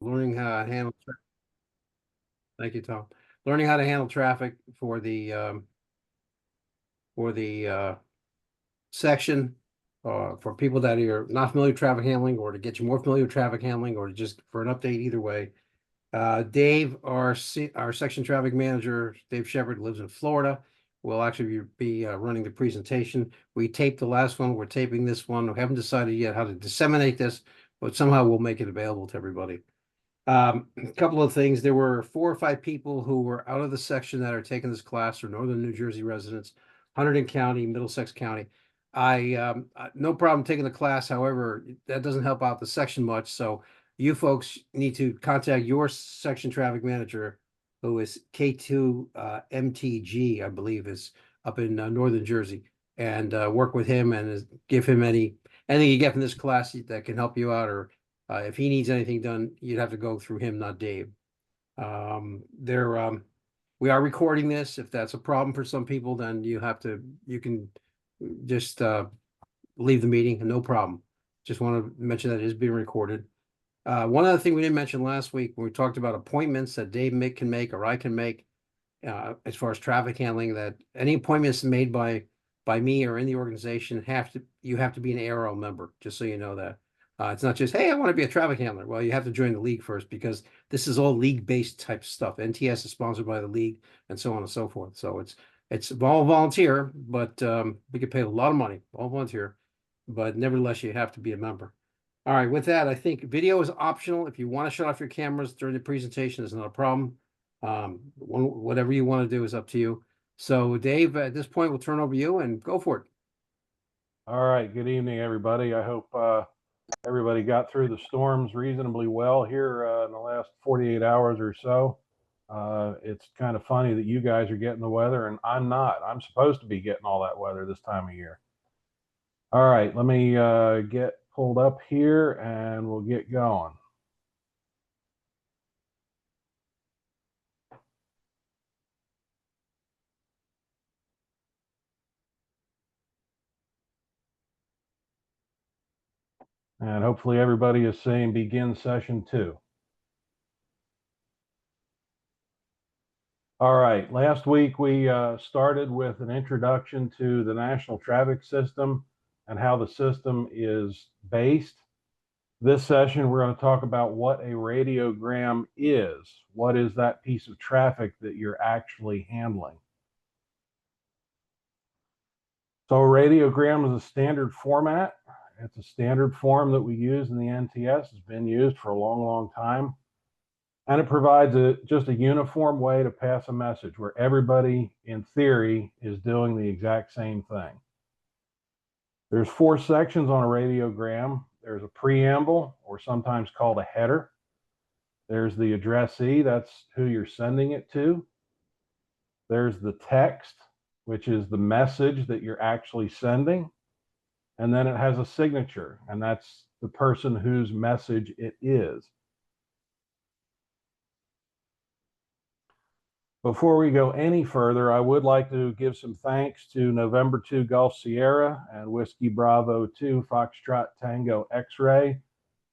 learning how to handle. Thank you, Tom. Learning how to handle traffic for the section for people that are not familiar with traffic handling, or to get you more familiar with traffic handling, or to just for an update. Either way, Dave, our section traffic manager, Dave Shepard, lives in Florida. Will actually be running the presentation. We taped the last one. We're taping this one. We haven't decided yet how to disseminate this, but somehow we'll make it available to everybody. A couple of things. There were 4 or 5 people who were out of the section that are taking this class, or Northern New Jersey residents, Hunterdon County, Middlesex County. No problem taking the class. However, that doesn't help out the section much. So you folks need to contact your section traffic manager, who is K2 MTG, I believe, is up in Northern Jersey, and work with him and give him anything you get from this class that can help you out, or if he needs anything done, you'd have to go through him, not Dave. We are recording this. If that's a problem for some people, then you can just leave the meeting, no problem. Just want to mention that it is being recorded. One other thing we didn't mention last week, when we talked about appointments that Dave can make, or I can make, as far as traffic handling, that any appointments made by me or in the organization you have to be an ARRL member, just so you know that. It's not just, hey, I want to be a traffic handler. Well, you have to join the league first, because this is all league-based type stuff. NTS is sponsored by the league, and so on and so forth. So it's all volunteer, but we get paid a lot of money, all volunteer, but nevertheless, you have to be a member. All right, with that, I think video is optional. If you want to shut off your cameras during the presentation, it's not a problem. Whatever you want to do is up to you. So Dave, at this point, we'll turn over to you and go for it. All right, good evening, everybody. I hope everybody got through the storms reasonably well here in the last 48 hours or so. It's kind of funny that you guys are getting the weather and I'm not. I'm supposed to be getting all that weather this time of year. All right, let me get pulled up here and we'll get going. And hopefully everybody is saying begin session 2. All right, last week we started with an introduction to the national traffic system and how the system is based. This session, we're going to talk about what a radiogram is. What is that piece of traffic that you're actually handling? So a radiogram is a standard format. It's a standard form that we use in the NTS. It's been used for a long, long time. And it provides just a uniform way to pass a message where everybody, in theory, is doing the exact same thing. There's 4 sections on a radiogram. There's a preamble, or sometimes called a header. There's the addressee, that's who you're sending it to. There's the text, which is the message that you're actually sending. And then it has a signature, and that's the person whose message it is. Before we go any further, I would like to give some thanks to November 2 Gulf Sierra and Whiskey Bravo 2 Foxtrot Tango X-Ray.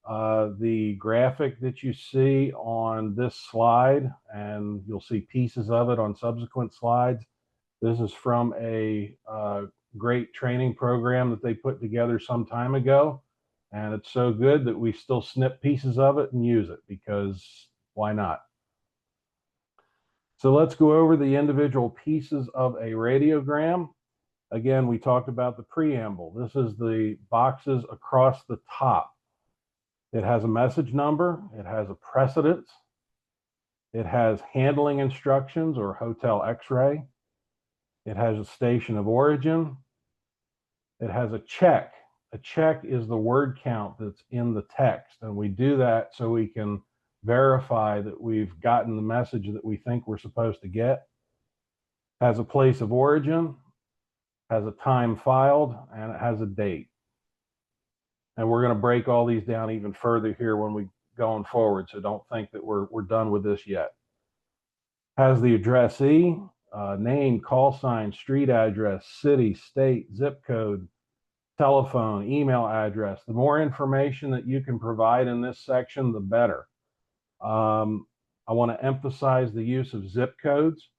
The graphic that you see on this slide, and you'll see pieces of it on subsequent slides, this is from a great training program that they put together some time ago. And it's so good that we still snip pieces of it and use it, because why not? So let's go over the individual pieces of a radiogram. Again, we talked about the preamble. This is the boxes across the top. It has a message number. It has a precedence. It has handling instructions, or hotel X-ray. It has a station of origin. It has a check. A check is the word count that's in the text. And we do that so we can verify that we've gotten the message that we think we're supposed to get. Has a place of origin, has a time filed, and it has a date. And we're going to break all these down even further here when we going forward, so don't think that we're done with this yet. Has the addressee, name, call sign, street address, city, state, zip code, telephone, email address. The more information that you can provide in this section, the better. I want to emphasize the use of zip codes.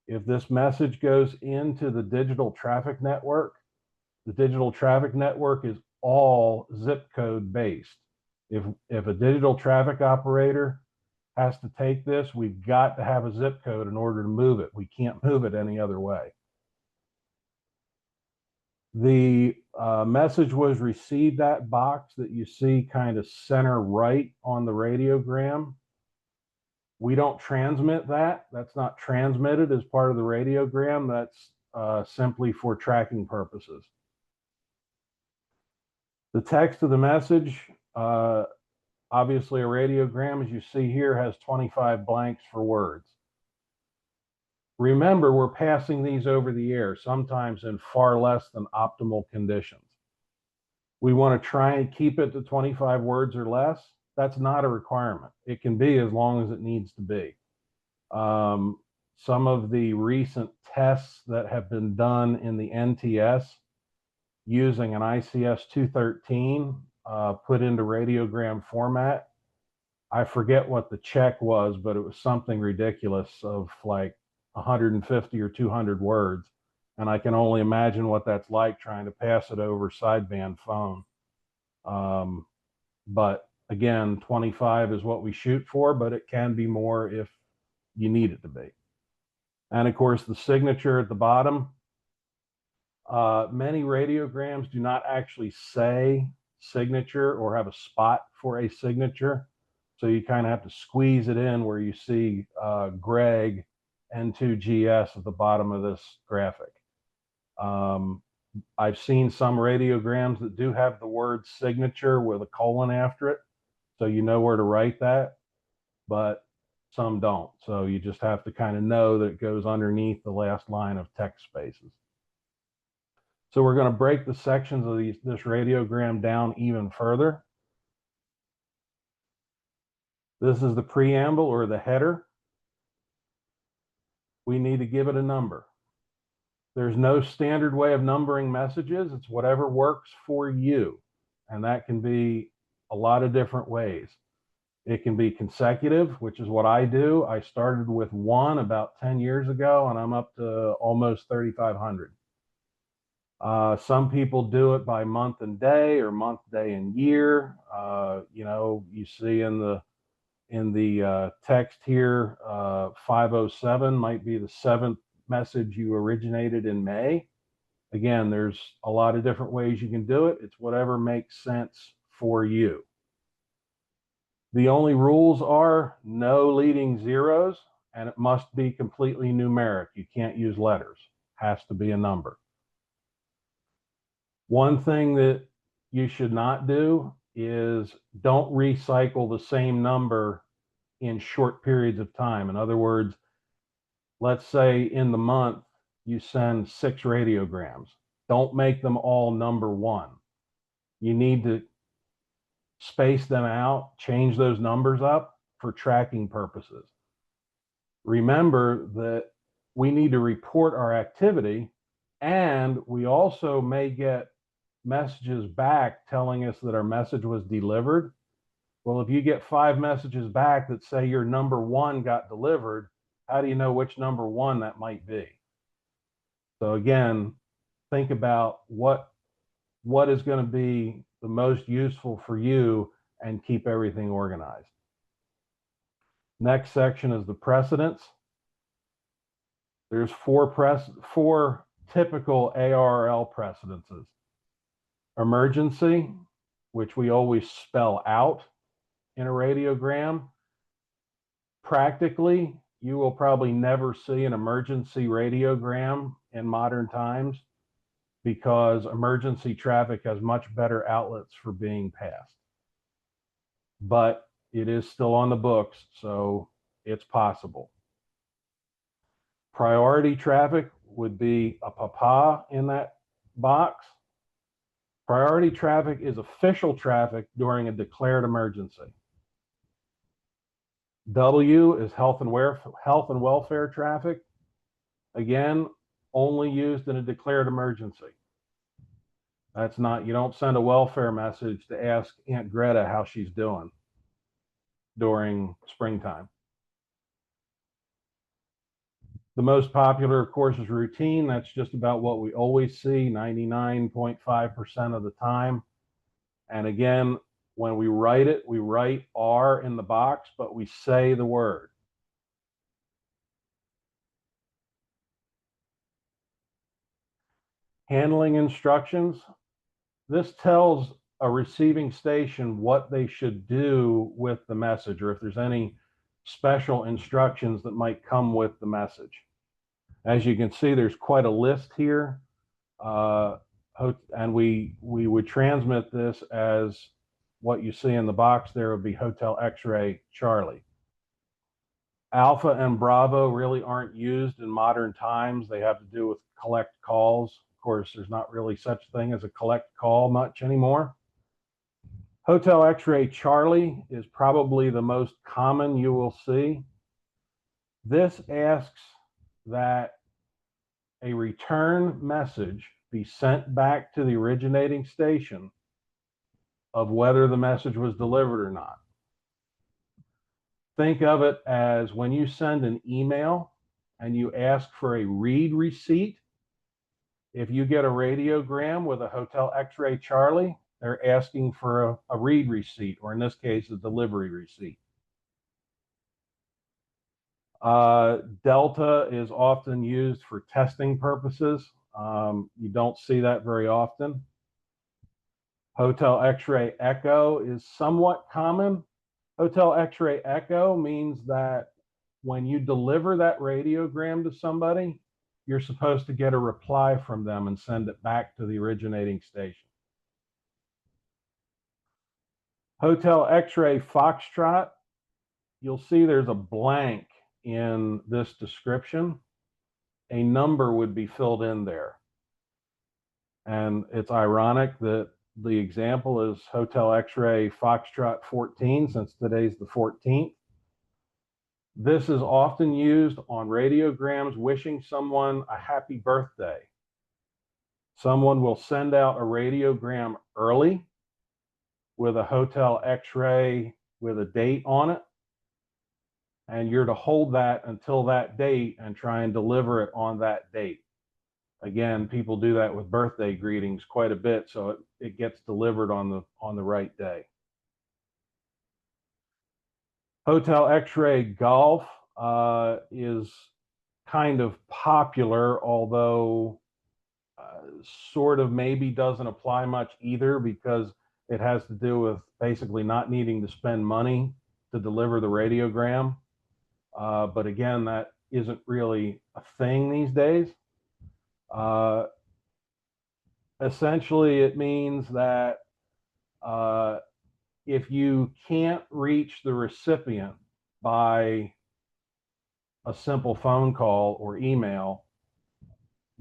If this message goes into the digital traffic network, the digital traffic network is all zip code based. If a digital traffic operator has to take this, we've got to have a zip code in order to move it. We can't move it any other way. The message was received, that box that you see kind of center right on the radiogram. We don't transmit that. That's not transmitted as part of the radiogram. That's simply for tracking purposes. The text of the message, obviously a radiogram, as you see here, has 25 blanks for words. Remember, we're passing these over the air, sometimes in far less than optimal conditions. We want to try and keep it to 25 words or less. That's not a requirement. It can be as long as it needs to be. Some of the recent tests that have been done in the NTS using an ICS 213 put into radiogram format. I forget what the check was, but it was something ridiculous of like 150 or 200 words. And I can only imagine what that's like trying to pass it over sideband phone. But again, 25 is what we shoot for, but it can be more if you need it to be. And of course, the signature at the bottom. Many radiograms do not actually say signature or have a spot for a signature. So you kind of have to squeeze it in where you see Greg N2GS at the bottom of this graphic. I've seen some radiograms that do have the word signature with a colon after it, so you know where to write that, but some don't. So you just have to kind of know that it goes underneath the last line of text spaces. So we're going to break the sections of this radiogram down even further. This is the preamble or the header. We need to give it a number. There's no standard way of numbering messages. It's whatever works for you. And that can be a lot of different ways. It can be consecutive, which is what I do. I started with 1 about 10 years ago, and I'm up to almost 3,500. Some people do it by month and day or month, day, and year. You see in the text here, 507 might be the 7th message you originated in May. Again, there's a lot of different ways you can do it. It's whatever makes sense for you. The only rules are no leading zeros, and it must be completely numeric. You can't use letters. It has to be a number. One thing that you should not do is don't recycle the same number in short periods of time. In other words, let's say in the month you send 6 radiograms. Don't make them all number 1. You need to space them out, change those numbers up for tracking purposes. Remember that we need to report our activity, and we also may get messages back telling us that our message was delivered. Well, if you get 5 messages back that say your number 1 got delivered, how do you know which number 1 that might be? So again, think about what is going to be the most useful for you and keep everything organized. Next section is the precedents. There's 4 typical ARRL precedences. Emergency, which we always spell out in a radiogram. Practically, you will probably never see an emergency radiogram in modern times because emergency traffic has much better outlets for being passed. But it is still on the books, so it's possible. Priority traffic would be a papa in that box. Priority traffic is official traffic during a declared emergency. W is health and welfare traffic. Again, only used in a declared emergency. That's not, you don't send a welfare message to ask Aunt Greta how she's doing. during springtime. The most popular, of course, is routine. That's just about what we always see 99.5% of the time. And again, when we write it, we write R in the box, but we say the word. Handling instructions. This tells a receiving station what they should do with the message, or if there's any special instructions that might come with the message. As you can see, there's quite a list here. And we would transmit this as what you see in the box there would be Hotel X-Ray Charlie. Alpha and Bravo really aren't used in modern times. They have to do with collect calls. Of course, there's not really such a thing as a collect call much anymore. Hotel X-Ray Charlie is probably the most common you will see. This asks that a return message be sent back to the originating station of whether the message was delivered or not. Think of it as when you send an email and you ask for a read receipt. If you get a radiogram with a Hotel X-Ray Charlie, they're asking for a read receipt, or in this case, a delivery receipt. Delta is often used for testing purposes. You don't see that very often. Hotel X-Ray Echo is somewhat common. Hotel X-Ray Echo means that when you deliver that radiogram to somebody, you're supposed to get a reply from them and send it back to the originating station. Hotel X-Ray Foxtrot, you'll see there's a blank in this description. A number would be filled in there. And it's ironic that the example is Hotel X-Ray Foxtrot 14, since today's the 14th. This is often used on radiograms wishing someone a happy birthday. Someone will send out a radiogram early with a Hotel X-Ray with a date on it, and you're to hold that until that date and try and deliver it on that date. Again, people do that with birthday greetings quite a bit, so it gets delivered on the right day. Hotel X-Ray Golf is kind of popular, although sort of maybe doesn't apply much either, because it has to do with basically not needing to spend money to deliver the radiogram. But again, that isn't really a thing these days. Essentially, it means that if you can't reach the recipient by a simple phone call or email,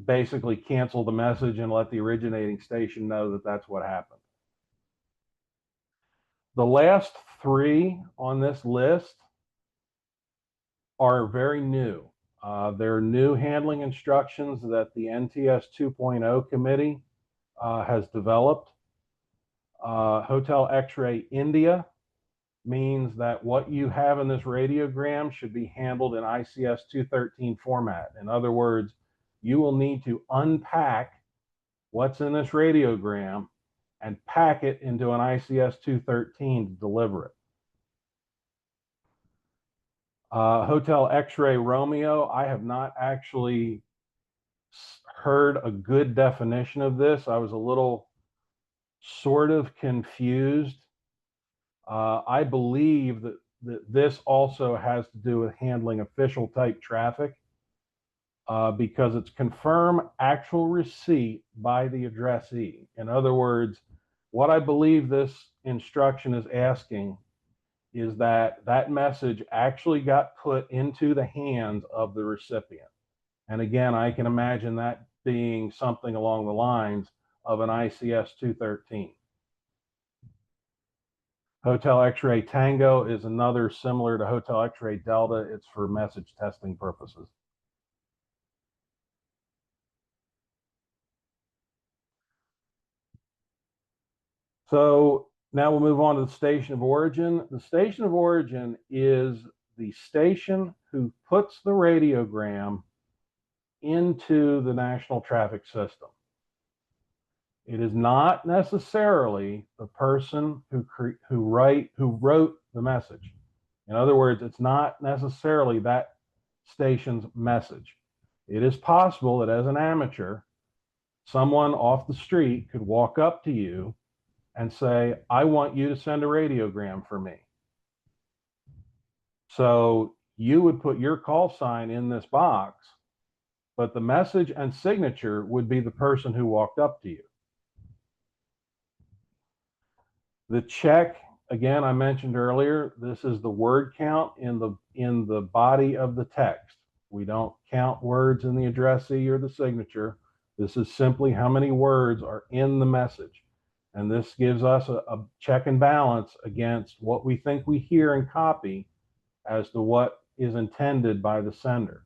basically cancel the message and let the originating station know that that's what happened. The last three on this list are very new. They're new handling instructions that the NTS 2.0 committee has developed. Hotel X-Ray India means that what you have in this radiogram should be handled in ICS 213 format. In other words, you will need to unpack what's in this radiogram and pack it into an ICS 213 to deliver it. Hotel X-Ray Romeo, I have not actually heard a good definition of this. I was a little sort of confused. I believe that this also has to do with handling official type traffic, because it's confirm actual receipt by the addressee. In other words, what I believe this instruction is asking is that that message actually got put into the hands of the recipient. And again, I can imagine that being something along the lines of an ICS 213. Hotel X-Ray Tango is another similar to Hotel X-Ray Delta. It's for message testing purposes. So Now we'll move on to the station of origin. The station of origin is the station who puts the radiogram into the national traffic system. It is not necessarily the person who wrote the message. In other words, it's not necessarily that station's message. It is possible that as an amateur, someone off the street could walk up to you and say, I want you to send a radiogram for me. So you would put your call sign in this box, but the message and signature would be the person who walked up to you. The check, again, I mentioned earlier, this is the word count in the body of the text. We don't count words in the addressee or the signature. This is simply how many words are in the message. And this gives us a check and balance against what we think we hear and copy as to what is intended by the sender.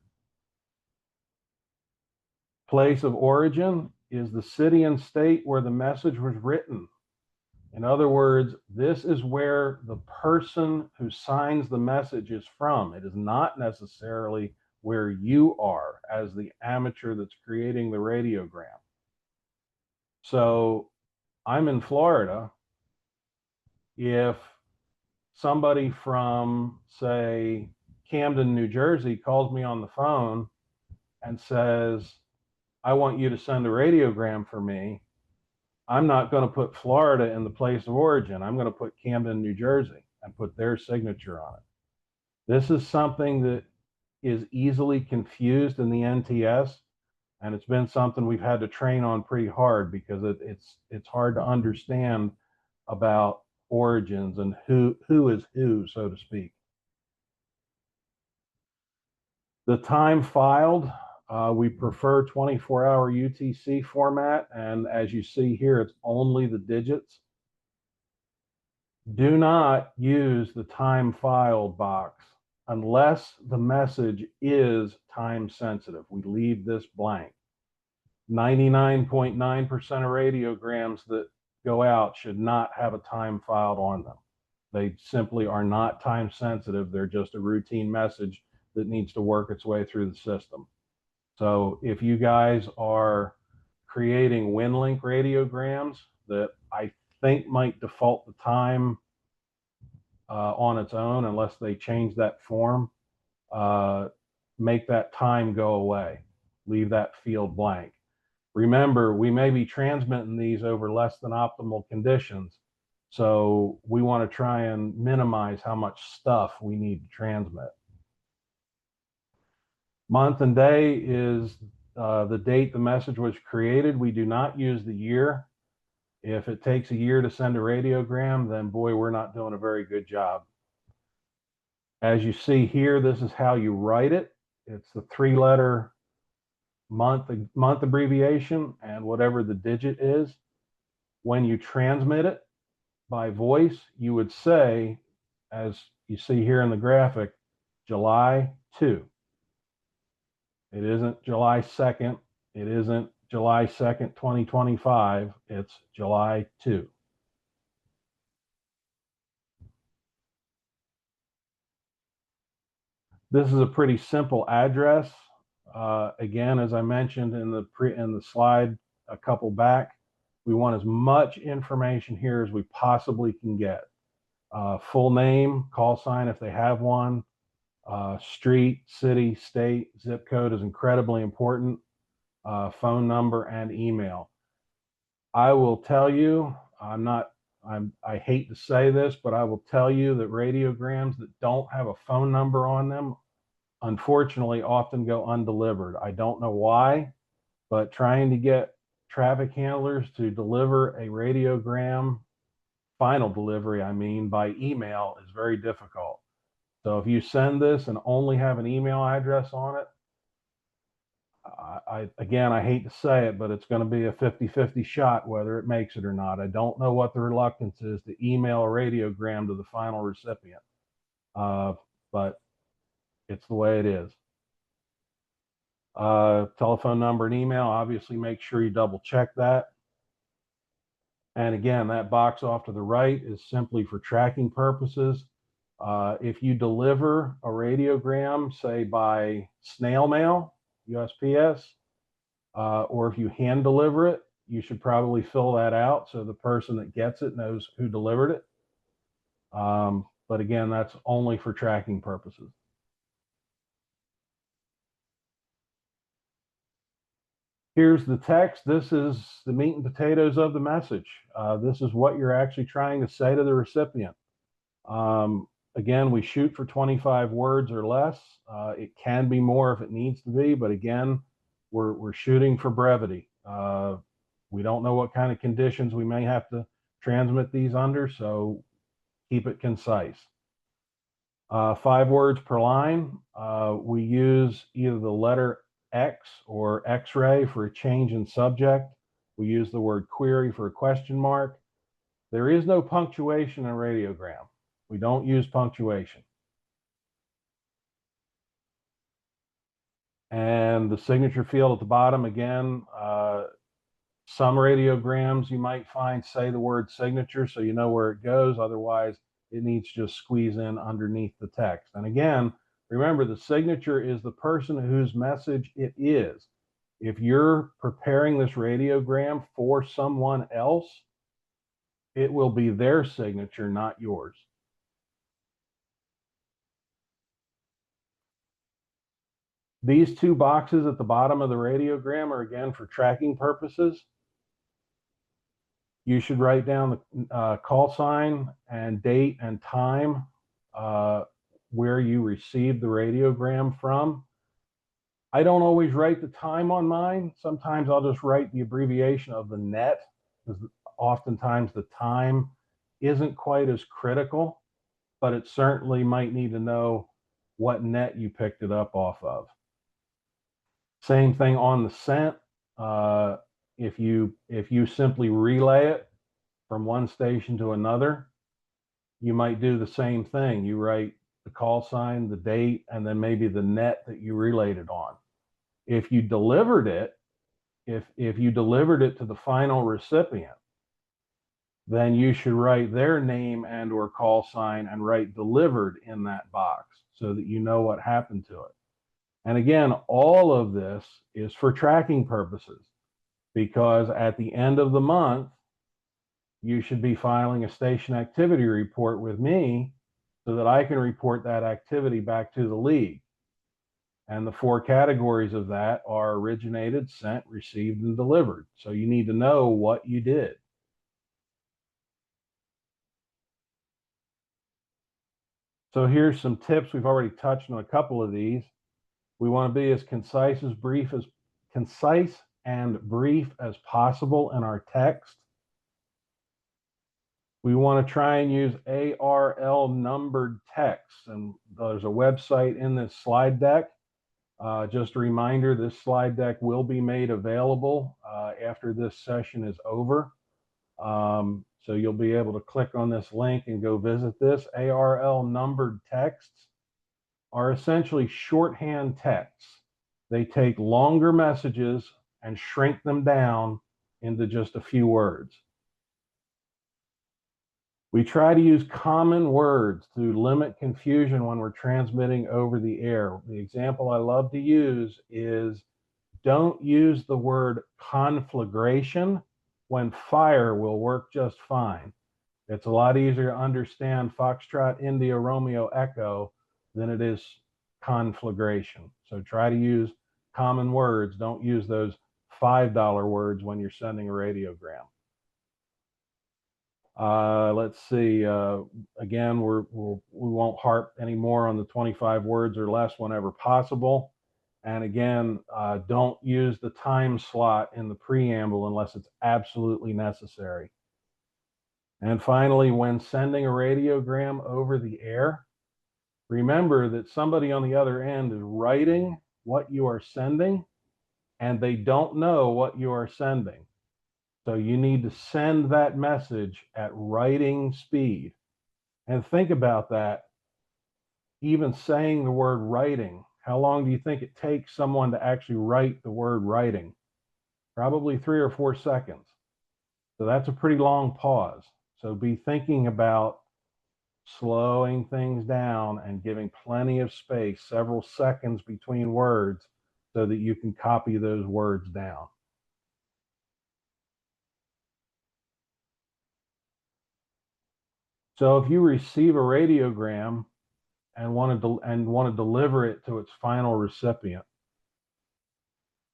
Place of origin is the city and state where the message was written. In other words, this is where the person who signs the message is from. It is not necessarily where you are as the amateur that's creating the radiogram. So I'm in Florida. If somebody from, say, Camden, New Jersey calls me on the phone and says, I want you to send a radiogram for me, I'm not going to put Florida in the place of origin. I'm going to put Camden, New Jersey, and put their signature on it. This is something that is easily confused in the NTS, and it's been something we've had to train on pretty hard because it's hard to understand about origins and who is who, so to speak. The time filed, we prefer 24-hour UTC format, and as you see here, it's only the digits. Do not use the time filed box unless the message is time sensitive. We leave this blank. 99.9% of radiograms that go out should not have a time filed on them. They simply are not time sensitive. They're just a routine message that needs to work its way through the system. So if you guys are creating WinLink radiograms that I think might default the time on its own unless they change that form, make that time go away. Leave that field blank. Remember, we may be transmitting these over less than optimal conditions, so we want to try and minimize how much stuff we need to transmit. Month and day is the date the message was created. We do not use the year. If it takes a year to send a radiogram, then boy, we're not doing a very good job. As you see here, this is how you write it. It's the 3-letter month abbreviation and whatever the digit is. When you transmit it by voice, you would say, as you see here in the graphic, July 2. It isn't July 2nd. It isn't July 2nd, 2025. It's July 2. This is a pretty simple address. Again, as I mentioned in the slide a couple back, we want as much information here as we possibly can get. Full name, call sign if they have one, street, city, state, zip code is incredibly important, phone number and email. I will tell you, I hate to say this, but I will tell you that radiograms that don't have a phone number on them, unfortunately, often go undelivered. I don't know why, but trying to get traffic handlers to deliver a radiogram, final delivery, I mean, by email is very difficult. So if you send this and only have an email address on it, again, I hate to say it, but it's going to be a 50-50 shot whether it makes it or not. I don't know what the reluctance is to email a radiogram to the final recipient, but it's the way it is. Telephone number and email, obviously make sure you double check that. And again, that box off to the right is simply for tracking purposes. If you deliver a radiogram, say by snail mail, USPS, or if you hand deliver it, you should probably fill that out so the person that gets it knows who delivered it. But again, that's only for tracking purposes. Here's the text. This is the meat and potatoes of the message. This is what you're actually trying to say to the recipient. Again, we shoot for 25 words or less. It can be more if it needs to be, but again, we're shooting for brevity. We don't know what kind of conditions we may have to transmit these under, so keep it concise. 5 words per line. We use either the letter X or X-ray for a change in subject. We use the word query for a question mark. There is no punctuation in a radiogram. We don't use punctuation. And the signature field at the bottom, again, some radiograms you might find say the word signature so you know where it goes. Otherwise, it needs to just squeeze in underneath the text. And again, remember the signature is the person whose message it is. If you're preparing this radiogram for someone else, it will be their signature, not yours. These 2 boxes at the bottom of the radiogram are again for tracking purposes. You should write down the call sign and date and time where you received the radiogram from. I don't always write the time on mine. Sometimes I'll just write the abbreviation of the net, because oftentimes the time isn't quite as critical, but it certainly might need to know what net you picked it up off of. Same thing on the sent. If you simply relay it from one station to another, you might do the same thing. You write the call sign, the date, and then maybe the net that you relayed it on. If you delivered it, if you delivered it to the final recipient, then you should write their name and or call sign and write delivered in that box so that you know what happened to it. And again, all of this is for tracking purposes, because at the end of the month, you should be filing a station activity report with me so that I can report that activity back to the league. And the 4 categories of that are originated, sent, received, and delivered. So you need to know what you did. So here's some tips. We've already touched on a couple of these. We want to be as concise and brief as possible in our text. We want to try and use ARRL numbered text, and there's a website in this slide deck. Just a reminder, this slide deck will be made available after this session is over. So you'll be able to click on this link and go visit this. ARRL numbered texts are essentially shorthand texts. They take longer messages and shrink them down into just a few words. We try to use common words to limit confusion when we're transmitting over the air. The example I love to use is, don't use the word conflagration when fire will work just fine. It's a lot easier to understand Foxtrot India Romeo Echo than it is conflagration. So try to use common words. Don't use those $5 words when you're sending a radiogram. Let's see. Again, we won't harp anymore on the 25 words or less whenever possible. And again, don't use the time slot in the preamble unless it's absolutely necessary. And finally, when sending a radiogram over the air, remember that somebody on the other end is writing what you are sending, and they don't know what you are sending. So you need to send that message at writing speed. And think about that. Even saying the word writing, how long do you think it takes someone to actually write the word writing? Probably 3 or 4 seconds. So that's a pretty long pause. So be thinking about slowing things down and giving plenty of space, several seconds between words, so that you can copy those words down. So if you receive a radiogram and want to deliver it to its final recipient,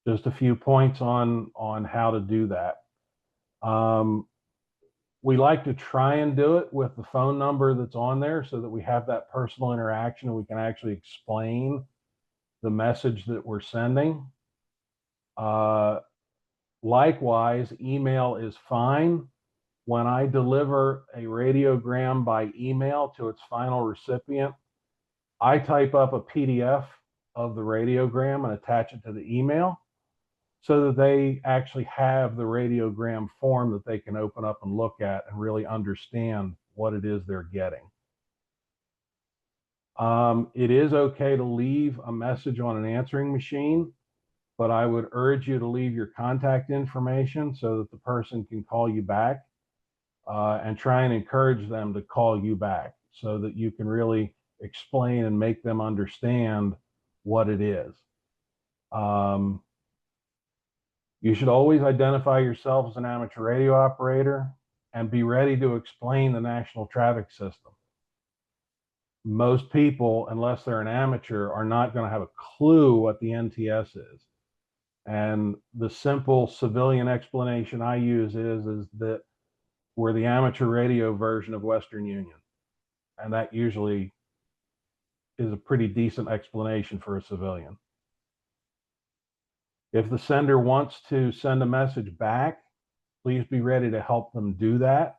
just a few points on how to do that. We like to try and do it with the phone number that's on there so that we have that personal interaction and we can actually explain the message that we're sending. Likewise, email is fine. When I deliver a radiogram by email to its final recipient, I type up a PDF of the radiogram and attach it to the email so that they actually have the radiogram form that they can open up and look at and really understand what it is they're getting. It is okay to leave a message on an answering machine, but I would urge you to leave your contact information so that the person can call you back, and try and encourage them to call you back so that you can really explain and make them understand what it is. You should always identify yourself as an amateur radio operator and be ready to explain the national traffic system. Most people, unless they're an amateur, are not going to have a clue what the NTS is. And the simple civilian explanation I use is that we're the amateur radio version of Western Union. And that usually is a pretty decent explanation for a civilian. If the sender wants to send a message back, please be ready to help them do that,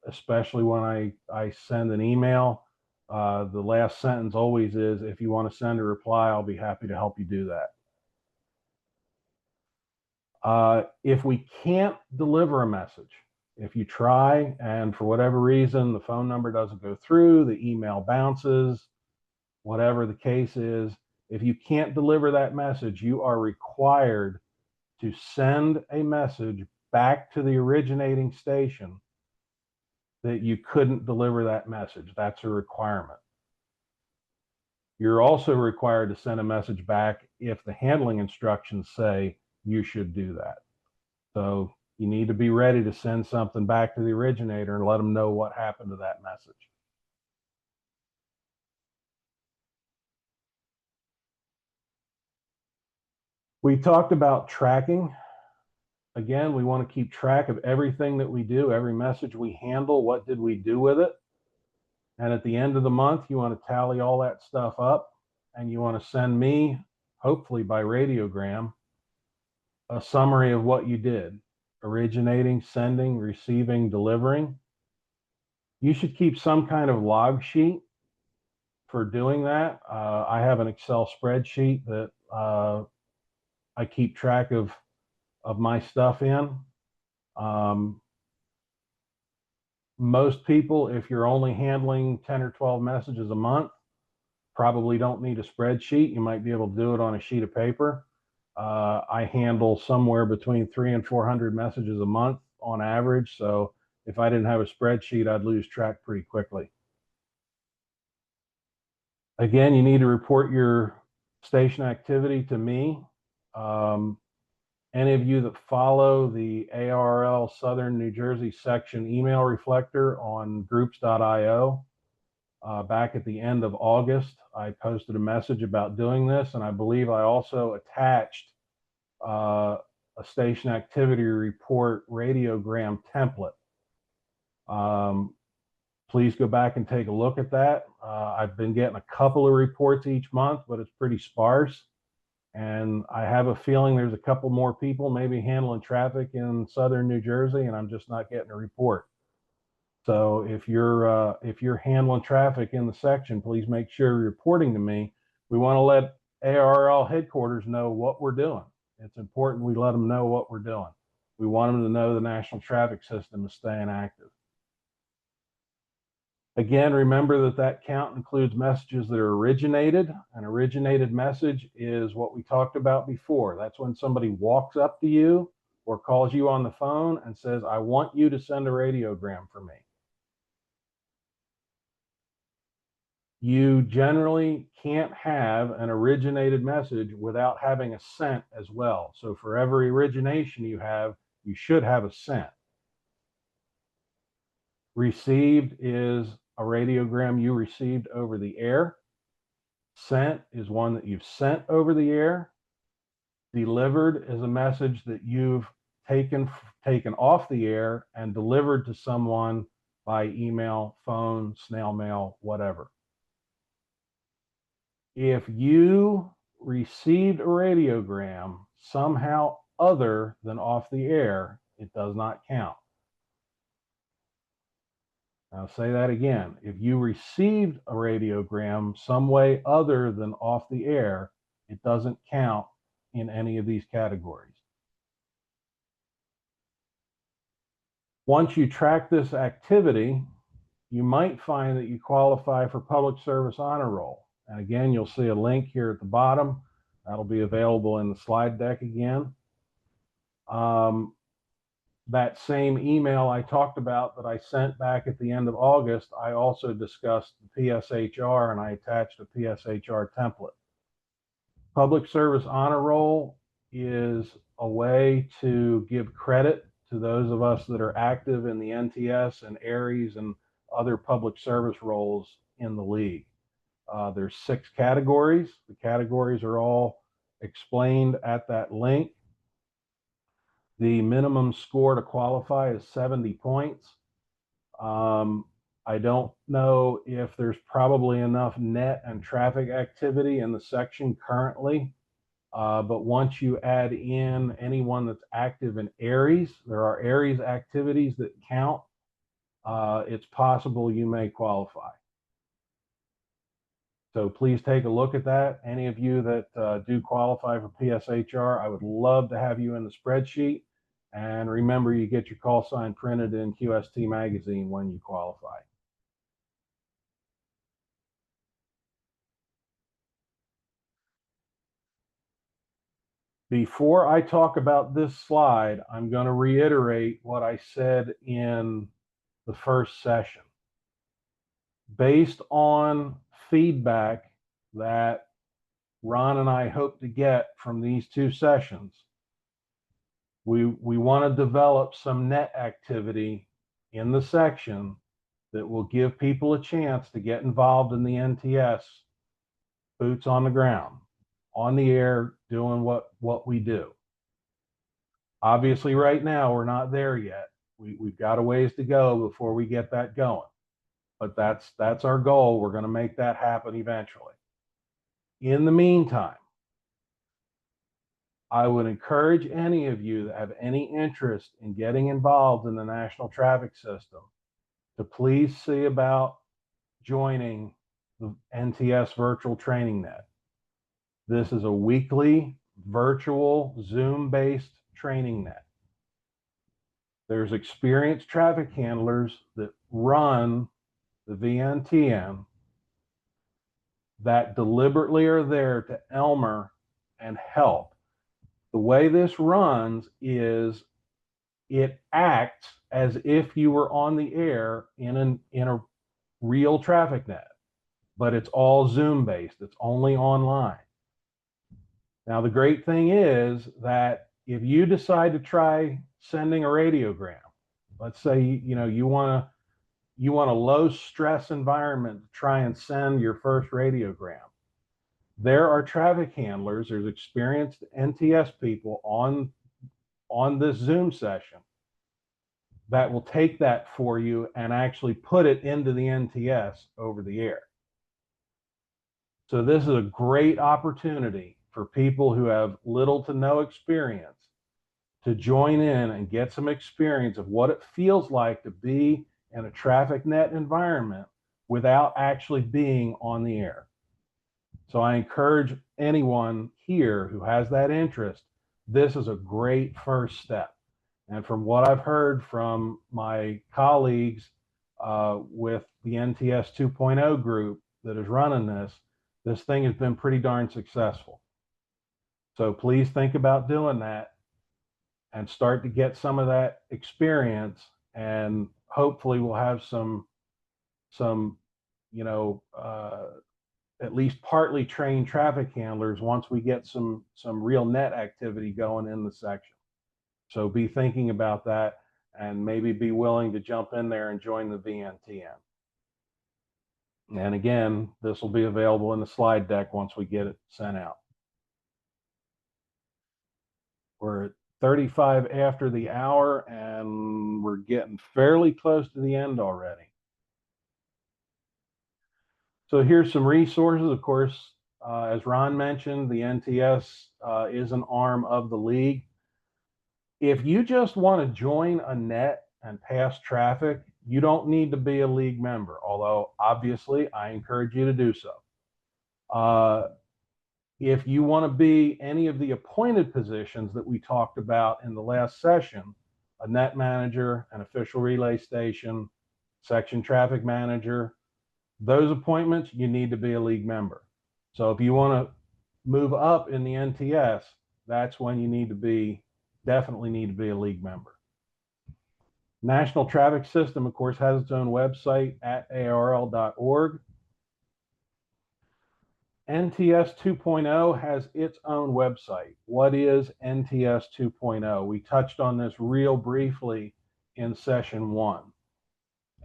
especially when I send an email. The last sentence always is, if you want to send a reply, I'll be happy to help you do that. If we can't deliver a message, if you try and for whatever reason the phone number doesn't go through, the email bounces, whatever the case is, if you can't deliver that message, you are required to send a message back to the originating station that you couldn't deliver that message. That's a requirement. You're also required to send a message back if the handling instructions say you should do that. So you need to be ready to send something back to the originator and let them know what happened to that message. We talked about tracking. Again, we want to keep track of everything that we do, every message we handle, what did we do with it? And at the end of the month, you want to tally all that stuff up and you want to send me, hopefully by radiogram, a summary of what you did: originating, sending, receiving, delivering. You should keep some kind of log sheet for doing that. I have an Excel spreadsheet that I keep track of my stuff in. Most people, if you're only handling 10 or 12 messages a month, probably don't need a spreadsheet. You might be able to do it on a sheet of paper. I handle somewhere between 300 and 400 messages a month on average. So if I didn't have a spreadsheet, I'd lose track pretty quickly. Again, you need to report your station activity to me. Any of you that follow the ARRL Southern New Jersey section email reflector on groups.io, back at the end of August, I posted a message about doing this, and I believe I also attached a station activity report radiogram template. Please go back and take a look at that. I've been getting a couple of reports each month, but it's pretty sparse. And I have a feeling there's a couple more people maybe handling traffic in Southern New Jersey, and I'm just not getting a report. So if you're handling traffic in the section, please make sure you're reporting to me. We want to let ARRL headquarters know what we're doing. It's important we let them know what we're doing. We want them to know the national traffic system is staying active. Again, remember that count includes messages that are originated. An originated message is what we talked about before. That's when somebody walks up to you or calls you on the phone and says, I want you to send a radiogram for me. You generally can't have an originated message without having a sent as well. So for every origination you have, you should have a sent. Received is a radiogram you received over the air. Sent is one that you've sent over the air. Delivered is a message that you've taken off the air and delivered to someone by email, phone, snail mail, whatever. If you received a radiogram somehow other than off the air, it does not count. I'll say that again. If you received a radiogram some way other than off the air, it doesn't count in any of these categories. Once you track this activity, you might find that you qualify for Public Service Honor Roll. And again, you'll see a link here at the bottom. That'll be available in the slide deck again. That same email I talked about that I sent back at the end of August, I also discussed the PSHR and I attached a PSHR template. Public Service Honor Roll is a way to give credit to those of us that are active in the NTS and ARRLs and other public service roles in the league. There's 6 categories. The categories are all explained at that link. The minimum score to qualify is 70 points. I don't know if there's probably enough net and traffic activity in the section currently, but once you add in anyone that's active in ARRLs, there are ARRLs activities that count. It's possible you may qualify. So please take a look at that. Any of you that do qualify for PSHR, I would love to have you in the spreadsheet. And remember, you get your call sign printed in QST magazine when you qualify. Before I talk about this slide, I'm going to reiterate what I said in the first session. Based on feedback that Ron and I hope to get from these 2 sessions, we want to develop some net activity in the section that will give people a chance to get involved in the NTS, boots on the ground, on the air, doing what we do. Obviously, right now, we're not there yet. We've got a ways to go before we get that going. But that's our goal. We're going to make that happen eventually. In the meantime, I would encourage any of you that have any interest in getting involved in the National Traffic System to please see about joining the NTS Virtual Training Net. This is a weekly virtual Zoom-based training net. There's experienced traffic handlers that run the VNTN that deliberately are there to Elmer and help. The way this runs is it acts as if you were on the air in a real traffic net, but it's all Zoom based. It's only online. Now, the great thing is that if you decide to try sending a radiogram, let's say, you want a low stress environment to try and send your first radiogram. There are traffic handlers, there's experienced NTS people on this Zoom session that will take that for you and actually put it into the NTS over the air. So this is a great opportunity for people who have little to no experience to join in and get some experience of what it feels like to be in a traffic net environment without actually being on the air. So I encourage anyone here who has that interest, this is a great first step. And from what I've heard from my colleagues with the NTS 2.0 group that is running this thing has been pretty darn successful. So please think about doing that. and start to get some of that experience. And hopefully we'll have some, you know, at least partly trained traffic handlers once we get some real net activity going in the section. So be thinking about that and maybe be willing to jump in there and join the VNTN. And again, this will be available in the slide deck once we get it sent out. We're at 35 after the hour and we're getting fairly close to the end already. So here's some resources. Of course, as Ron mentioned, the NTS is an arm of the league. If you just want to join a net and pass traffic, you don't need to be a league member, although obviously I encourage you to do so. If you want to be any of the appointed positions that we talked about in the last session, a net manager, an official relay station, section traffic manager, those appointments, you need to be a league member. So if you want to move up in the NTS, that's when you need to be, definitely need to be a league member. National Traffic System, of course, has its own website at ARRL.org. NTS 2.0 has its own website. What is NTS 2.0? We touched on this real briefly in session 1.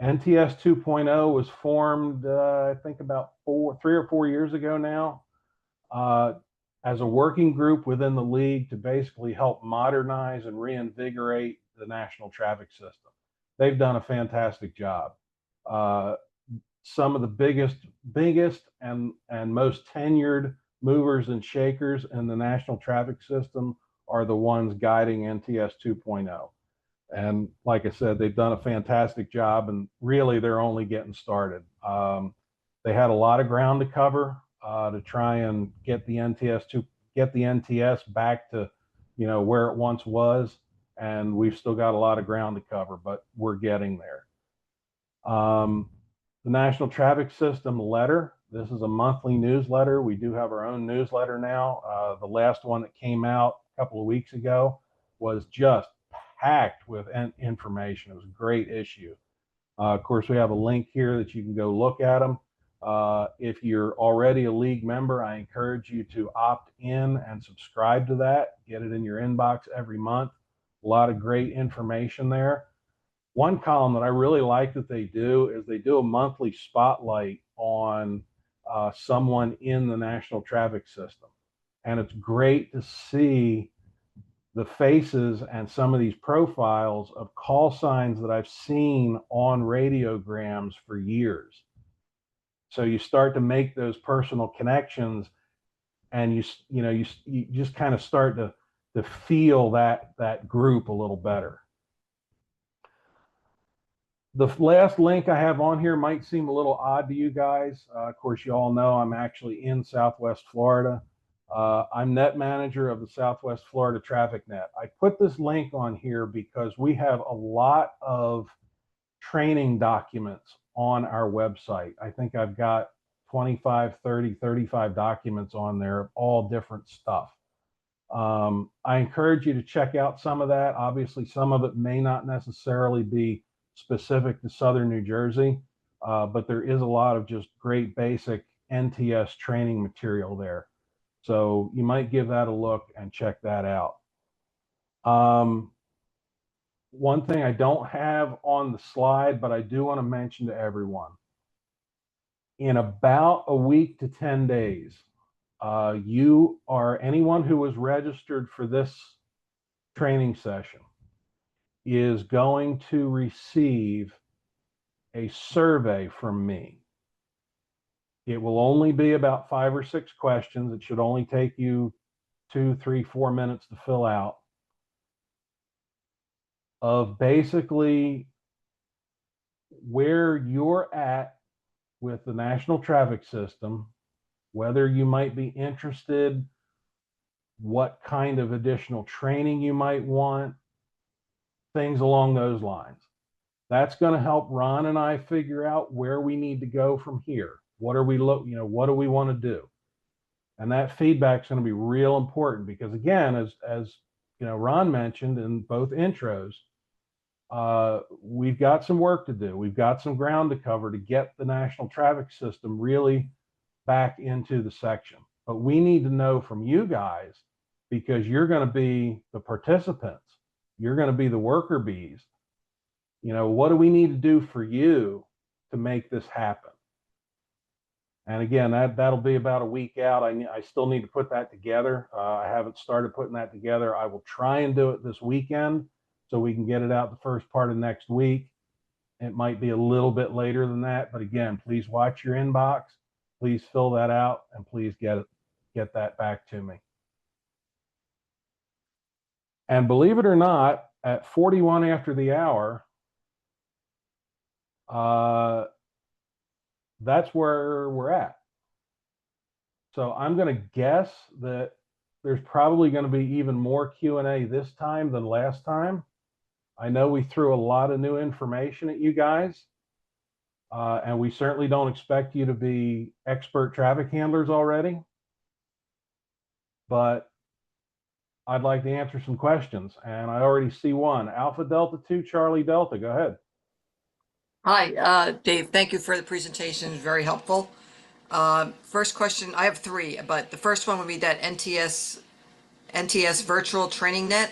NTS 2.0 was formed, I think about 3 or 4 years ago now, as a working group within the league to basically help modernize and reinvigorate the national traffic system. They've done a fantastic job. Some of the biggest and most tenured movers and shakers in the national traffic system are the ones guiding NTS 2.0. And like I said, they've done a fantastic job, and really they're only getting started. They had a lot of ground to cover to try and get the NTS back to, you know, where it once was, and we've still got a lot of ground to cover, but we're getting there. The National Traffic System letter. This is a monthly newsletter. We do have our own newsletter now. The last one that came out a couple of weeks ago was just packed with information. It was a great issue. Of course, we have a link here that you can go look at them. If you're already a league member, I encourage you to opt in and subscribe to that. Get it in your inbox every month. A lot of great information there. One column that I really like that they do is they do a monthly spotlight on someone in the national traffic system. And it's great to see the faces and some of these profiles of call signs that I've seen on radiograms for years. So you start to make those personal connections, and you just kind of start to feel that group a little better. The last link I have on here might seem a little odd to you guys. Of course, you all know I'm actually in Southwest Florida. I'm net manager of the Southwest Florida Traffic Net. I put this link on here because we have a lot of training documents on our website. I think I've got 25, 30, 35 documents on there of all different stuff. I encourage you to check out some of that. Obviously, some of it may not necessarily be specific to Southern New Jersey, but there is a lot of just great basic NTS training material there. So you might give that a look and check that out. One thing I don't have on the slide, but I do want to mention to everyone, in about a week to 10 days, anyone who was registered for this training session is going to receive a survey from me. It will only be about 5 or 6 questions. It should only take you 2, 3, 4 minutes to fill out, of basically where you're at with the national traffic system, whether you might be interested, what kind of additional training you might want, things along those lines. That's going to help Ron and I figure out where we need to go from here. What do we want to do? And that feedback is going to be real important because, again, as Ron mentioned in both intros, we've got some work to do. We've got some ground to cover to get the national traffic system really back into the section. But we need to know from you guys, because you're going to be the participants. You're going to be the worker bees. What do we need to do for you to make this happen? And again, that'll be about a week out. I still need to put that together. I haven't started putting that together. I will try and do it this weekend so we can get it out the first part of next week. It might be a little bit later than that, but again, please watch your inbox. Please fill that out and please get that back to me. And believe it or not, at 41 after the hour, that's where we're at. So I'm going to guess that there's probably going to be even more Q&A this time than last time. I know we threw a lot of new information at you guys, and we certainly don't expect you to be expert traffic handlers already, but I'd like to answer some questions, and I already see one. Alpha Delta 2 Charlie Delta, go ahead. Hi, Dave. Thank you for the presentation. It's very helpful. First question, I have three, but the first one would be that NTS Virtual Training Net.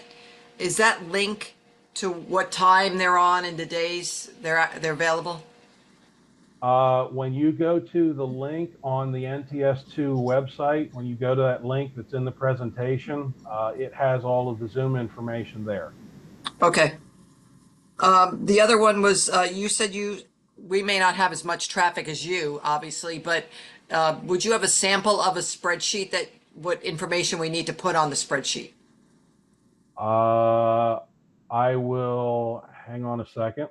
Is that link to what time they're on and the days they're available? When you go to the link on the NTS2 website, when you go to that link that's in the presentation, it has all of the Zoom information there. Okay. The other one was you said we may not have as much traffic as you, obviously, but would you have a sample of a spreadsheet that what information we need to put on the spreadsheet? I will, hang on a second.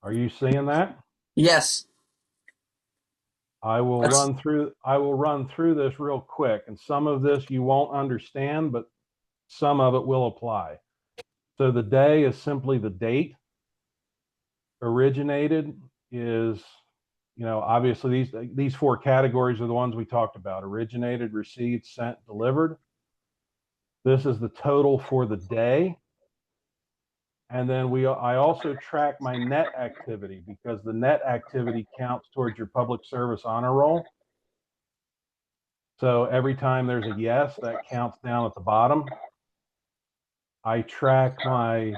Are you seeing that? Yes. I will run through this real quick, and some of this you won't understand, but some of it will apply. So the day is simply the date. Originated is, obviously these four categories are the ones we talked about: originated, received, sent, delivered. This is the total for the day. And then I also track my net activity, because the net activity counts towards your public service honor roll. So every time there's a yes, that counts down at the bottom. I track my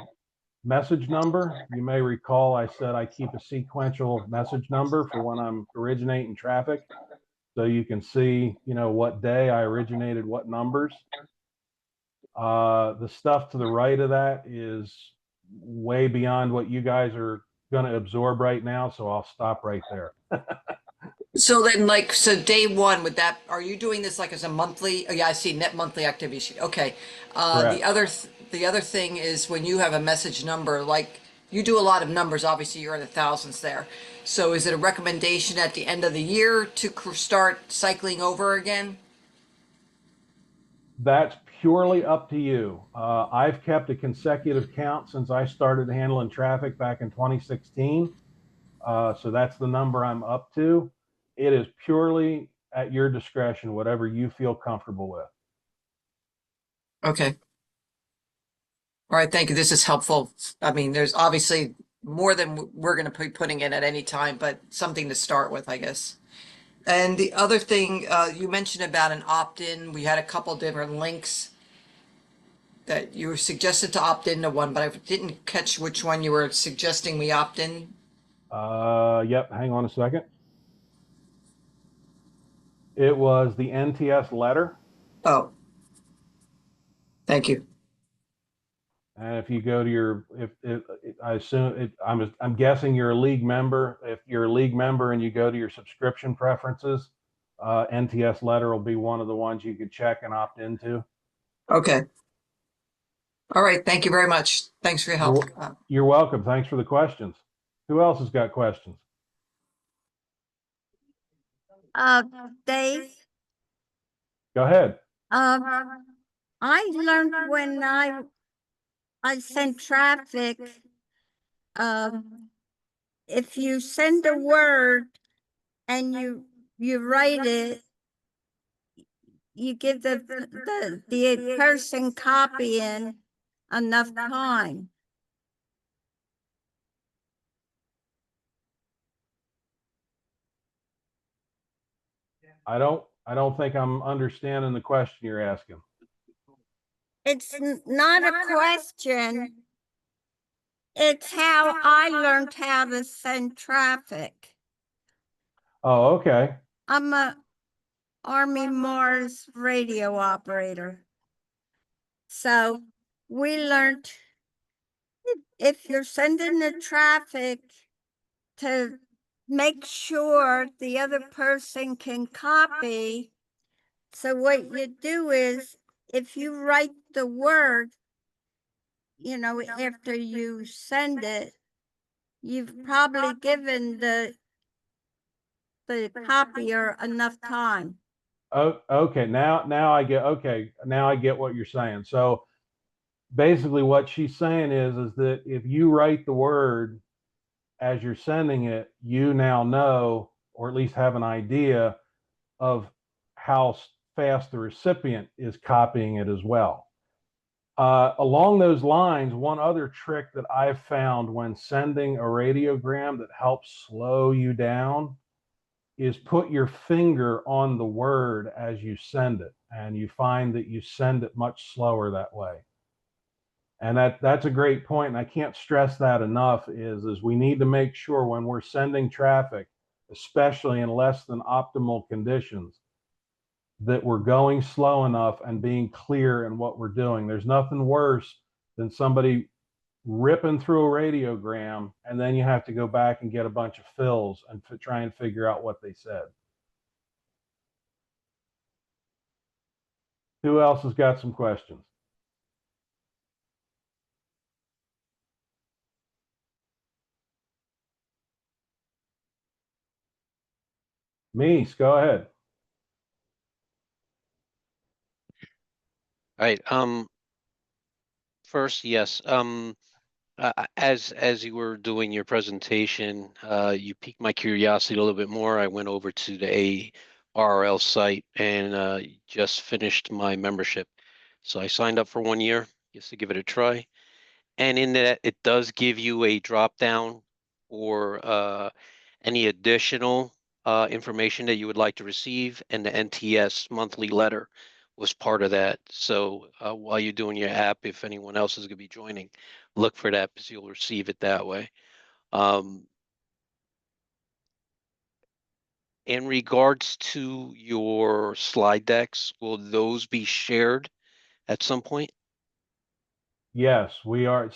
message number. You may recall I said I keep a sequential message number for when I'm originating traffic. So you can see, what day I originated what numbers. The stuff to the right of that is way beyond what you guys are going to absorb right now, so I'll stop right there. So then, so day one, are you doing this like as a monthly? Oh yeah, I see net monthly activity sheet. Okay. Correct. The other thing is when you have a message number, like you do a lot of numbers, obviously you're in the thousands there. So is it a recommendation at the end of the year to start cycling over again? That's purely up to you. I've kept a consecutive count since I started handling traffic back in 2016. So that's the number I'm up to. It is purely at your discretion, whatever you feel comfortable with. Okay. All right, thank you. This is helpful. I mean, there's obviously more than we're going to be putting in at any time, but something to start with, I guess. And the other thing you mentioned about an opt-in, we had a couple different links that you were suggested to opt into one, but I didn't catch which one you were suggesting we opt in. Yep, hang on a second. It was the NTS letter. Oh, thank you. And if you go to I assume I'm guessing you're a league member. If you're a league member and you go to your subscription preferences, NTS letter will be one of the ones you could check and opt into. Okay. All right. Thank you very much. Thanks for your help. You're welcome. Thanks for the questions. Who else has got questions? Dave, Go ahead. I learned when I I send traffic. If you send a word and you write it, you give the person copying enough time. I don't think I'm understanding the question you're asking. It's not a question. It's how I learned how to send traffic. Oh, okay. I'm a Army Mars radio operator. So we learned if you're sending the traffic to make sure the other person can copy. So what you do is if you write the word, after you send it, you've probably given the copier enough time. Oh, okay. Now I get, okay. Now I get what you're saying. So basically what she's saying is that if you write the word as you're sending it, you now know, or at least have an idea of how fast the recipient is copying it as well. Along those lines, one other trick that I've found when sending a radiogram that helps slow you down is put your finger on the word as you send it, and you find that you send it much slower that way. And that's a great point, and I can't stress that enough, is we need to make sure when we're sending traffic, especially in less than optimal conditions, that we're going slow enough and being clear in what we're doing. There's nothing worse than somebody ripping through a radiogram and then you have to go back and get a bunch of fills and try and figure out what they said. Who else has got some questions? Mies, go ahead. All right. First, yes. As you were doing your presentation, you piqued my curiosity a little bit more. I went over to the ARRL site and just finished my membership. So I signed up for 1 year just to give it a try. And in that, it does give you a drop down or any additional information that you would like to receive, and the NTS monthly letter was part of that. So while you're doing your app, if anyone else is going to be joining, look for that because you'll receive it that way. In regards to your slide decks, will those be shared at some point? Yes, we are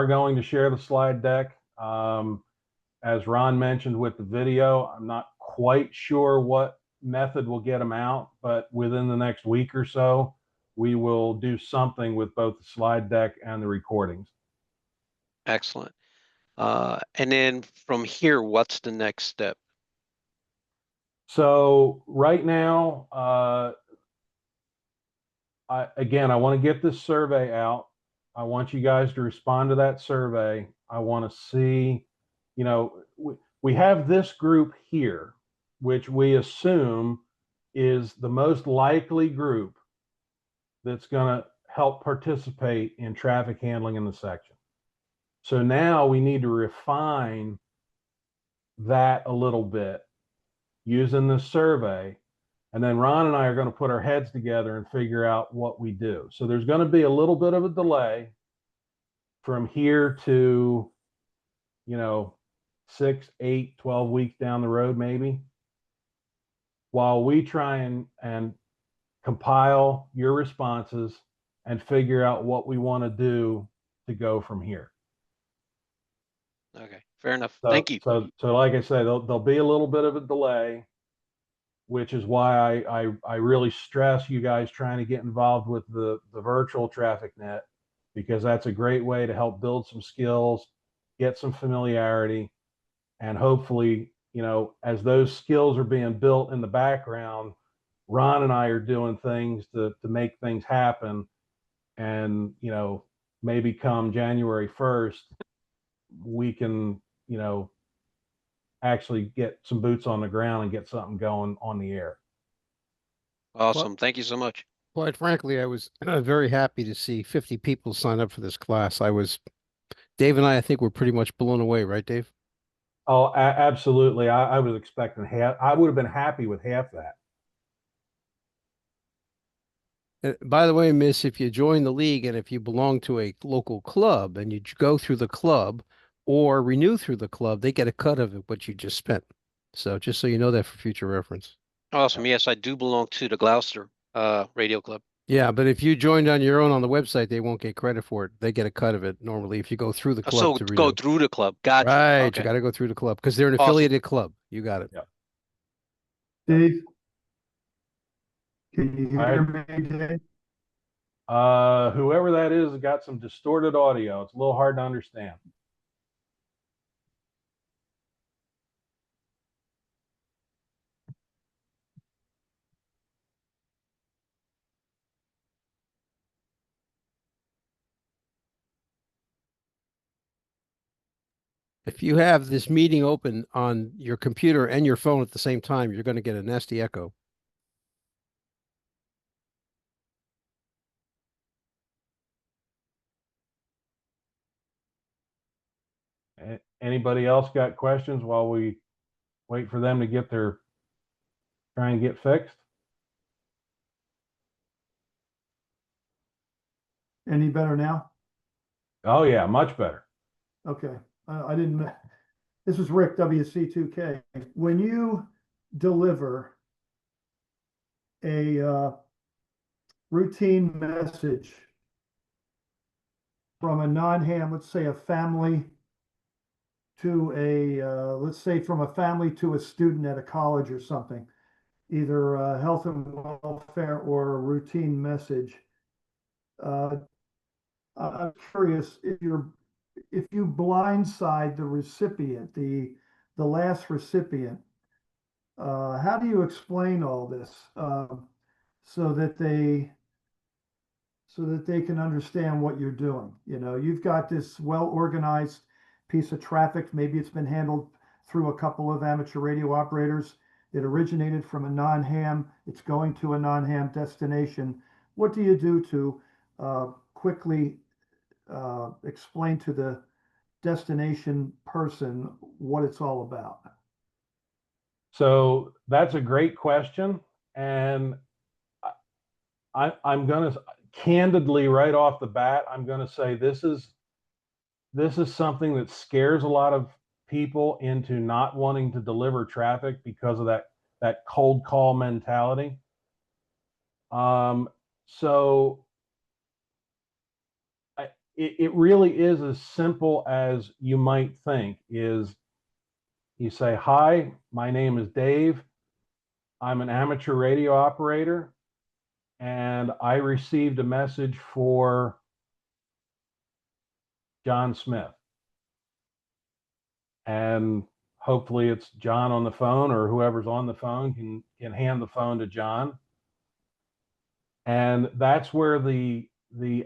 going to share the slide deck. As Ron mentioned with the video, I'm not quite sure what method will get them out, but within the next week or so, we will do something with both the slide deck and the recordings. Excellent. And then from here, what's the next step? So right now, I want to get this survey out. I want you guys to respond to that survey. I want to see, we have this group here, which we assume is the most likely group that's going to help participate in traffic handling in the section. So now we need to refine that a little bit using this survey. And then Ron and I are going to put our heads together and figure out what we do. So there's going to be a little bit of a delay from here to, 6, 8, 12 weeks down the road, maybe, while we try and compile your responses and figure out what we want to do to go from here. Okay, fair enough. So, Thank you. So like I say, there'll be a little bit of a delay, which is why I really stress you guys trying to get involved with the virtual traffic net, because that's a great way to help build some skills, get some familiarity, and hopefully, as those skills are being built in the background, Ron and I are doing things to make things happen and, maybe come January 1st, we can, actually get some boots on the ground and get something going on the air. Awesome. Thank you so much. Quite frankly, I was very happy to see 50 people sign up for this class. Dave and I think we're pretty much blown away, right, Dave? Oh, absolutely. I was expecting half. I would have been happy with half that. By the way, Miss, if you join the league and if you belong to a local club and you go through the club or renew through the club, they get a cut of what you just spent. So just so you know that for future reference. Awesome. Yes, I do belong to the Gloucester Radio Club. Yeah, but if you joined on your own on the website, they won't get credit for it. They get a cut of it normally if you go through the club So to go renew. through the club. Gotcha. Right, you Okay. got to go through the club because they're an Awesome. affiliated club. You got it. Yeah. Dave, can you All hear right. me, Dave? Whoever that is has got some distorted audio. It's a little hard to understand. If you have this meeting open on your computer and your phone at the same time, you're going to get a nasty echo. Anybody else got questions while we wait for them to try and get fixed? Any better now? Oh yeah, much better. Okay, I didn't, this is Rick, WC2K. When you deliver a routine message from a non-ham, let's say a family to let's say from a family to a student at a college or something, either health and welfare or a routine message. I'm curious if you blindside the recipient, the last recipient, how do you explain all this so that they can understand what you're doing? You've got this well-organized piece of traffic. Maybe it's been handled through a couple of amateur radio operators. It originated from a non-ham. It's going to a non-ham destination. What do you do to quickly explain to the destination person what it's all about? So that's a great question. And I'm going to candidly, right off the bat, I'm going to say this is something that scares a lot of people into not wanting to deliver traffic because of that cold call mentality. So it really is as simple as you might think. Is you say, "Hi, my name is Dave. I'm an amateur radio operator, and I received a message for John Smith." And hopefully it's John on the phone, or whoever's on the phone can hand the phone to John. And that's where the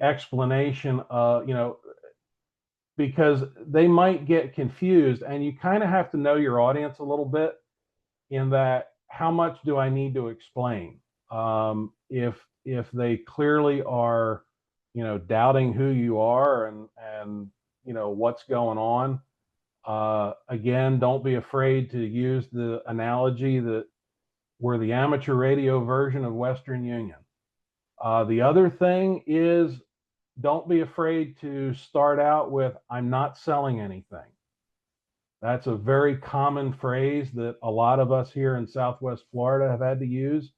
explanation, because they might get confused, and you kind of have to know your audience a little bit in that, how much do I need to explain? If they clearly are, doubting who you are and what's going on, again, don't be afraid to use the analogy that we're the amateur radio version of Western Union. The other thing is, don't be afraid to start out with, "I'm not selling anything." That's a very common phrase that a lot of us here in Southwest Florida have had to use,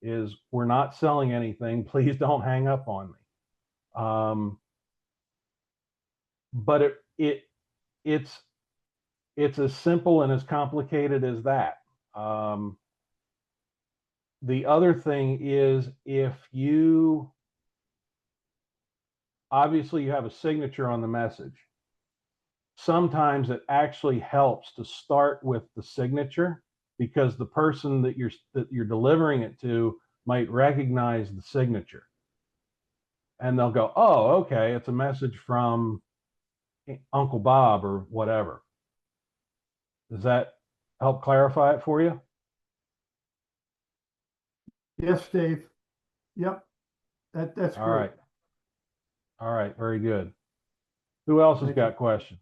is, "We're not selling anything. Please don't hang up on me." But it's as simple and as complicated as that. The other thing is, if you obviously you have a signature on the message, sometimes it actually helps to start with the signature, because the person that you're delivering it to might recognize the signature. and they'll go, oh, okay, it's a message from Uncle Bob or whatever. Does that help clarify it for you? Yes, Dave. Yep. That's All great. right. All right, very good. Who else has Thank got you. questions?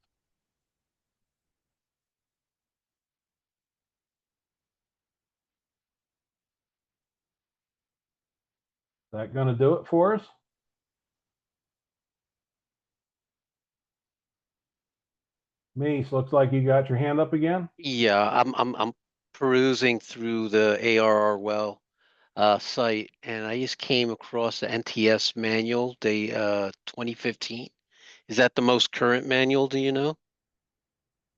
Is that going to do it for us? Mies, looks like you got your hand up again. Yeah, I'm perusing through the ARRL site, and I just came across the NTS manual, the 2015. Is that the most current manual? Do you know?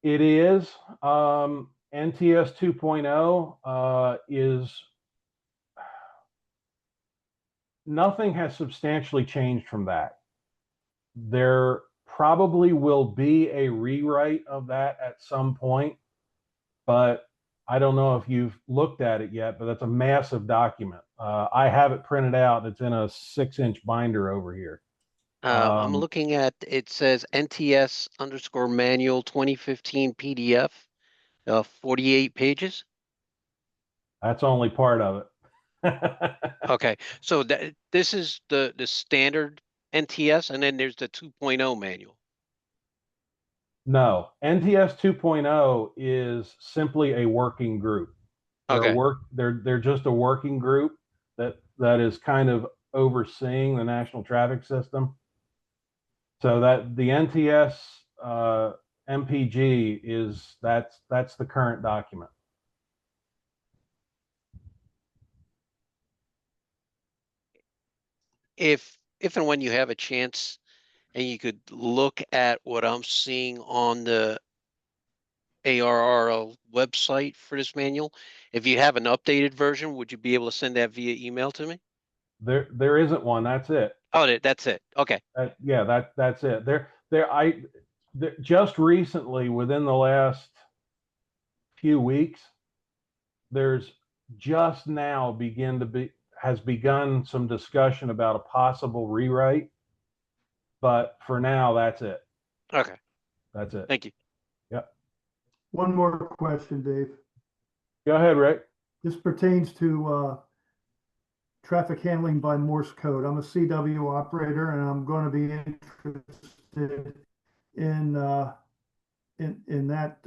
It is. NTS 2.0 is, nothing has substantially changed from that. There probably will be a rewrite of that at some point, but I don't know if you've looked at it yet, but that's a massive document. I have it printed out. It's in a 6-inch binder over here. I'm looking at, it says NTS underscore manual 2015 PDF, 48 pages. That's only part of it. Okay, so this is the standard NTS, and then there's the 2.0 manual. No, NTS 2.0 is simply a working group. Okay, They're just a working group that is kind of overseeing the national traffic system. So that the NTS MPG is that's the current document. if and when you have a chance and you could look at what I'm seeing on the ARRL website for this manual, if you have an updated version, would you be able to send that via email to me? There isn't one. That's it. Oh, that's it. Okay. Yeah, that's it. Just recently, within the last few weeks, there's just now has begun some discussion about a possible rewrite, but for now, that's it. Okay. That's it. Thank you. Yep. One more question, Dave. Go ahead, Rick. This pertains to traffic handling by Morse code. I'm a CW operator, and I'm going to be interested in that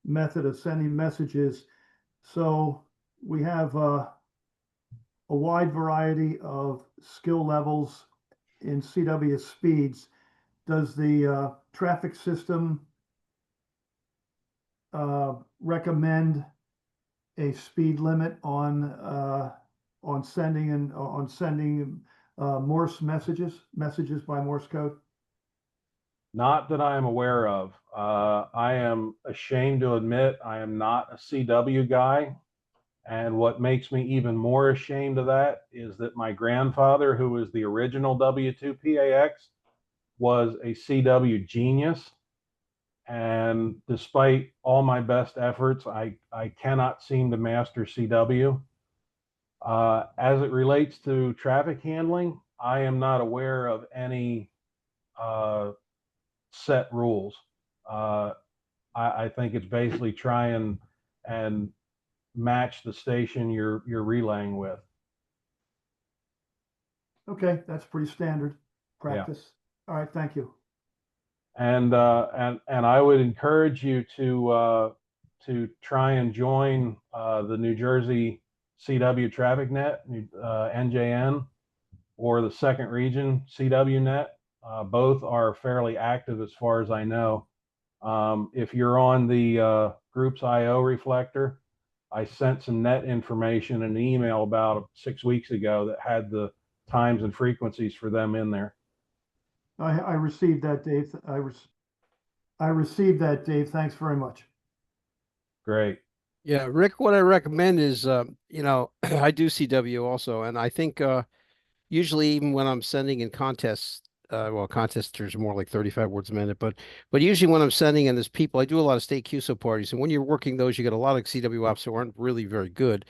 method of sending messages. So we have a wide variety of skill levels in CW speeds. Does the traffic system recommend a speed limit on sending Morse messages by Morse code? Not that I am aware of. I am ashamed to admit I am not a CW guy. And what makes me even more ashamed of that is that my grandfather, who was the original W2PAX, was a CW genius. And despite all my best efforts, I cannot seem to master CW. As it relates to traffic handling, I am not aware of any set rules. I think it's basically try and match the station you're relaying with. Okay, that's pretty standard practice. All right, thank you. And I would encourage you to try and join the New Jersey CW Traffic Net, NJN, or the Second Region CW Net. Both are fairly active as far as I know. If you're on the Groups IO reflector, I sent some net information in an email about 6 weeks ago that had the times and frequencies for them in there. I received that, Dave. I received that, Dave. Thanks very much. Great. Yeah, Rick, what I recommend is, I do CW also, and I think usually even when I'm sending in contests, contests there's more like 35 words a minute, but usually when I'm sending and there's people, I do a lot of state QSO parties, and when you're working those, you get a lot of CW ops who aren't really very good.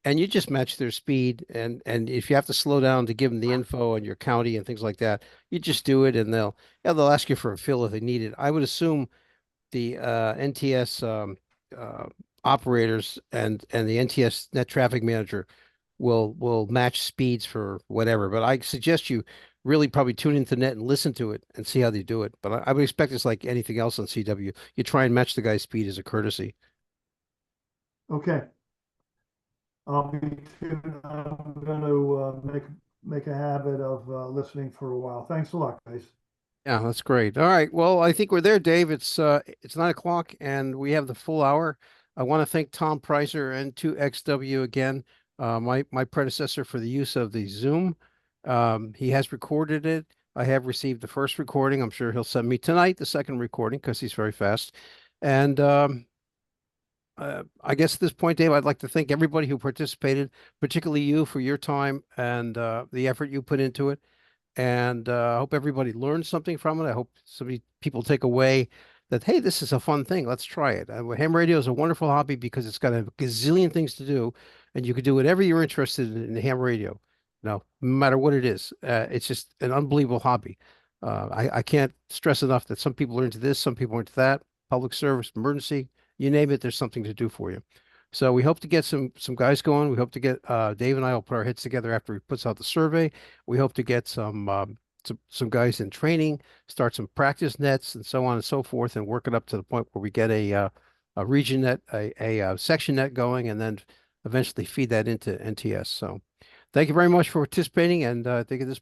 and you just match their speed. And if you have to slow down to give them the info and your county and things like that, you just do it, and they'll ask you for a fill if they need it. I would assume the NTS operators and the NTS net traffic manager will match speeds for whatever. But I suggest you really probably tune into net and listen to it and see how they do it. But I would expect it's like anything else on CW. You try and match the guy's speed as a courtesy. Okay. I'll be tuned. I'm going to make a habit of listening for a while. Thanks a lot, guys. Yeah, that's great. All right. Well, I think we're there, Dave. It's 9 o'clock and we have the full hour. I want to thank Tom Pricer and 2XW again, my predecessor for the use of the Zoom. He has recorded it. I have received the first recording. I'm sure he'll send me tonight the second recording because he's very fast. And I guess at this point, Dave, I'd like to thank everybody who participated, particularly you for your time and the effort you put into it. And I hope everybody learned something from it. I hope people take away that, hey, this is a fun thing. Let's try it. Ham radio is a wonderful hobby because it's got a gazillion things to do, and you can do whatever you're interested in ham radio. No matter what it is, it's just an unbelievable hobby. I can't stress enough that some people are into this, some people are into that. Public service, emergency, you name it, there's something to do for you. So we hope to get some guys going. We hope to get Dave and I will put our heads together after he puts out the survey. We hope to get some guys in training, start some practice nets, and so on and so forth, and work it up to the point where we get a region net, a section net going, and then eventually feed that into NTS. So thank you very much for participating, and I think at this